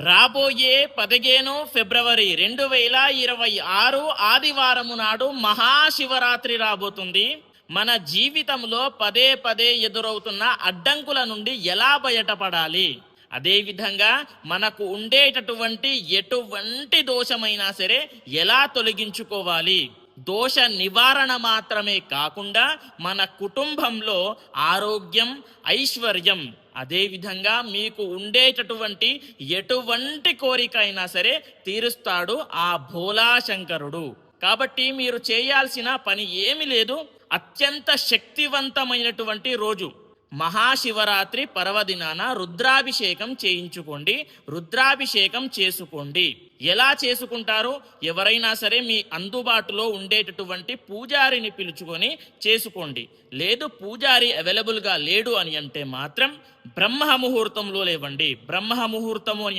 రాబోయే 15 ఫిబ్రవరి 2026 ఆదివారము నాడు మహాశివరాత్రి రాబోతుంది. మన జీవితంలో పదే పదే ఎదురవుతున్న అడ్డంకుల నుండి ఎలా బయటపడాలి, అదేవిధంగా మనకు ఉండేటటువంటి ఎటువంటి దోషమైనా సరే ఎలా తొలగించుకోవాలి, దోష నివారణ మాత్రమే కాకుండా మన కుటుంబంలో ఆరోగ్యం, ఐశ్వర్యం, అదేవిధంగా మీకు ఉండేటటువంటి ఎటువంటి కోరిక అయినా సరే తీరుస్తాడు ఆ భోలాశంకరుడు. కాబట్టి మీరు చేయాల్సిన పని ఏమీ లేదు. అత్యంత శక్తివంతమైనటువంటి రోజు మహాశివరాత్రి పర్వదినాన రుద్రాభిషేకం చేయించుకోండి, రుద్రాభిషేకం చేసుకోండి. ఎలా చేసుకుంటారో ఎవరైనా సరే మీ అందుబాటులో ఉండేటటువంటి పూజారిని పిలుచుకొని చేసుకోండి. లేదు పూజారి అవైలబుల్గా లేడు అని అంటే మాత్రం బ్రహ్మ ముహూర్తంలో లేవండి. బ్రహ్మ ముహూర్తము అని